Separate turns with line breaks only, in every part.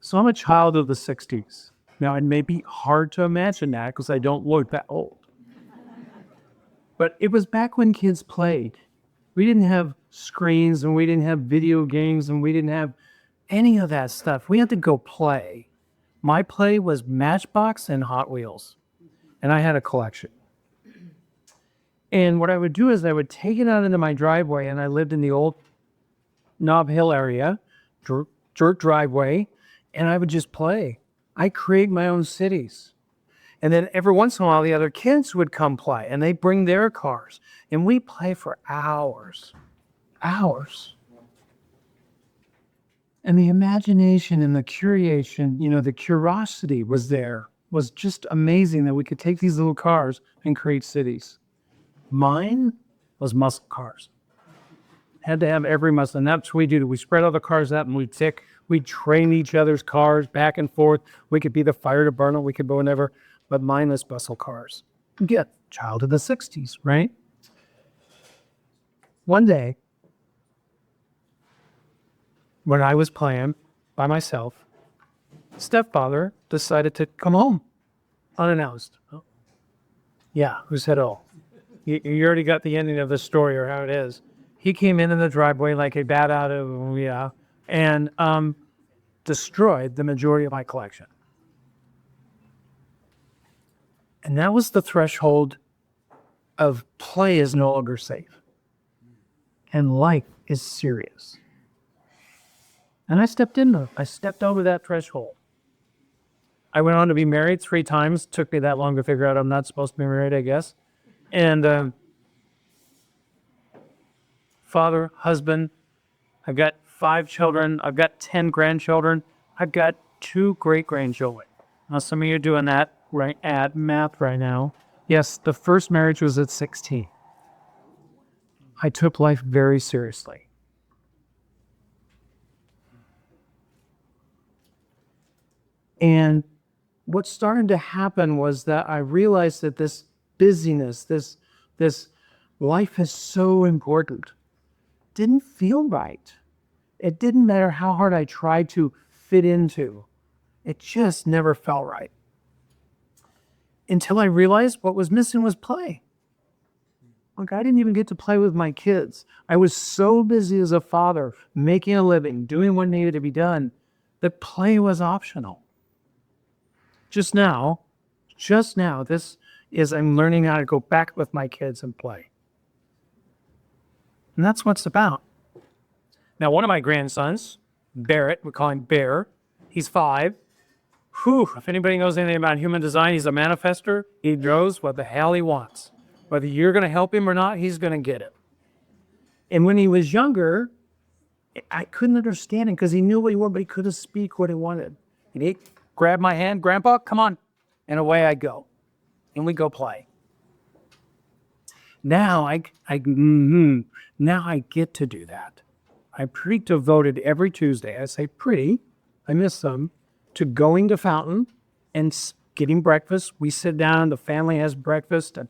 So I'm a child of the 60s. Now, it may be hard to imagine that because I don't look that old. But it was back when kids played. We didn't have screens and we didn't have video games and we didn't have any of that stuff. We had to go play. My play was Matchbox and Hot Wheels. And I had a collection. And what I would do is I would take it out into my driveway, and I lived in the old Nob Hill area, dirt driveway, and I would just play. I create my own cities. And then every once in a while, the other kids would come play, and they bring their cars. And we play for hours. Hours. And the imagination and the curation, the curiosity was there. Was just amazing that we could take these little cars and create cities. Mine was muscle cars. Had to have every muscle, and that's what we do. We spread all the cars out, and we'd train each other's cars back and forth. We could be the fire department, we could go whenever, but mine was muscle cars. Again, child of the 60s, right? One day, when I was playing by myself, stepfather decided to come home unannounced. Oh. Yeah, who said, oh? You already got the ending of the story or how it is. He came in the driveway like a bat out of, and destroyed the majority of my collection. And that was the threshold of play is no longer safe. And life is serious. And I stepped over that threshold. I went on to be married 3 times. Took me that long to figure out I'm not supposed to be married, I guess. And father, husband. I've got 5 children. I've got 10 grandchildren. I've got 2 great-grandchildren. Now, some of you are doing that right at math right now. Yes, the first marriage was at 16. I took life very seriously. And what started to happen was that I realized that this busyness, this life is so important, didn't feel right. It didn't matter how hard I tried to fit into. It just never felt right. Until I realized what was missing was play. Like, I didn't even get to play with my kids. I was so busy as a father, making a living, doing what needed to be done, that play was optional. Just now, this is I'm learning how to go back with my kids and play. And that's what it's about. Now, one of my grandsons, Barrett, we call him Bear, he's 5. Whew, if anybody knows anything about human design, he's a manifester. He knows what the hell he wants. Whether you're going to help him or not, he's going to get it. And when he was younger, I couldn't understand him because he knew what he wanted, but he couldn't speak what he wanted. And he'd grab my hand, Grandpa, come on. And away I go. And we go play. Now I get to do that. I'm pretty devoted every Tuesday. I say pretty, I miss some, to going to Fountain and getting breakfast. We sit down, the family has breakfast, and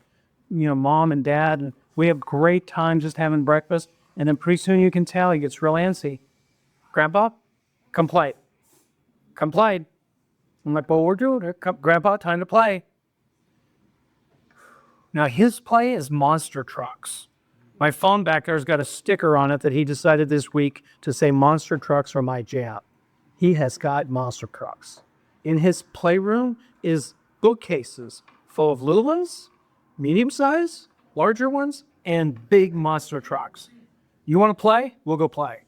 mom and dad, and we have great time just having breakfast. And then pretty soon you can tell he gets real antsy. Grandpa, come play. Come play. I'm like, well, we're doing it. Come, Grandpa, time to play. Now, his play is monster trucks. My phone back there's got a sticker on it that he decided this week to say monster trucks are my jam. He has got monster trucks. In his playroom is bookcases full of little ones, medium size, larger ones, and big monster trucks. You want to play? We'll go play.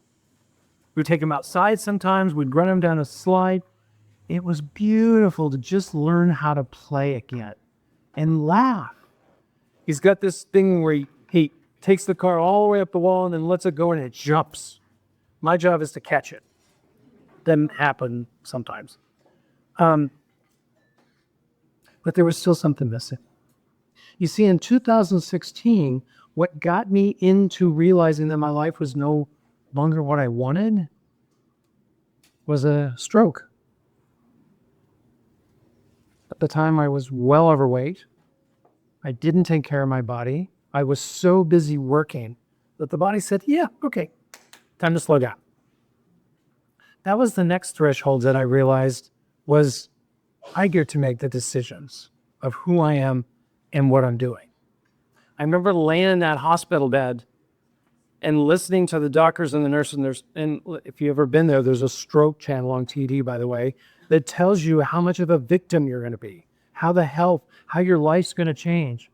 We'd take him outside sometimes. We'd run him down a slide. It was beautiful to just learn how to play again and laugh. He's got this thing where he takes the car all the way up the wall and then lets it go and it jumps. My job is to catch it. Doesn't happen sometimes. But there was still something missing. You see, in 2016, what got me into realizing that my life was no longer what I wanted was a stroke. At the time, I was well overweight. I didn't take care of my body. I was so busy working that the body said, yeah, okay, time to slow down. that was the next threshold that I realized was I get to make the decisions of who I am and what I'm doing. I remember laying in that hospital bed and listening to the doctors and the nurses. And if you've ever been there, there's a stroke channel on TV, by the way, that tells you how much of a victim you're going to be, how your life's going to change.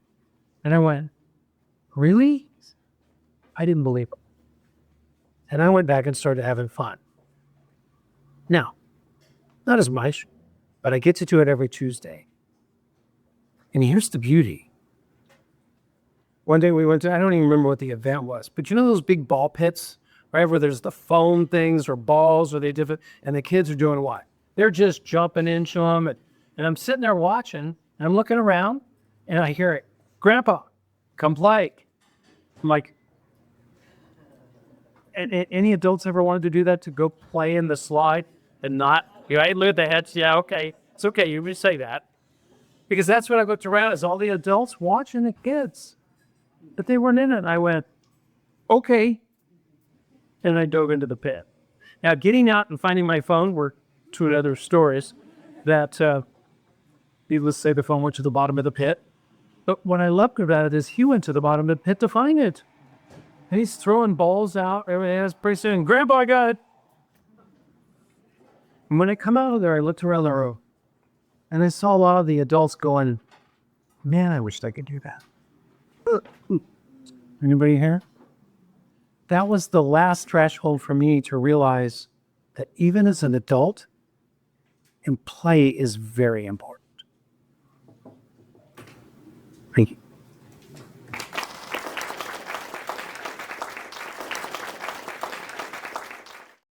And I went, really? I didn't believe it. And I went back and started having fun. Now, not as much, but I get to do it every Tuesday. And here's the beauty. One day we went to, I don't even remember what the event was, but you know those big ball pits, right? Where there's the foam things or balls, or they different, and the kids are doing what? They're just jumping into them. And I'm sitting there watching, and I'm looking around, and I hear it, Grandpa, come play. I'm like, any adults ever wanted to do that, to go play in the slide and not, I look at the heads, yeah, okay. It's okay, you may say that. Because that's what I looked around, is all the adults watching the kids. But they weren't in it. And I went, okay. And I dove into the pit. Now, getting out and finding my phone were two other stories that, needless to say, the phone went to the bottom of the pit. But what I loved about it is he went to the bottom of the pit to find it. And he's throwing balls out. Everything else. Pretty soon, Grandpa, I got it. And when I come out of there, I looked around the room. And I saw a lot of the adults going, man, I wished I could do that. Anybody here? That was the last threshold for me to realize that even as an adult, and play is very important.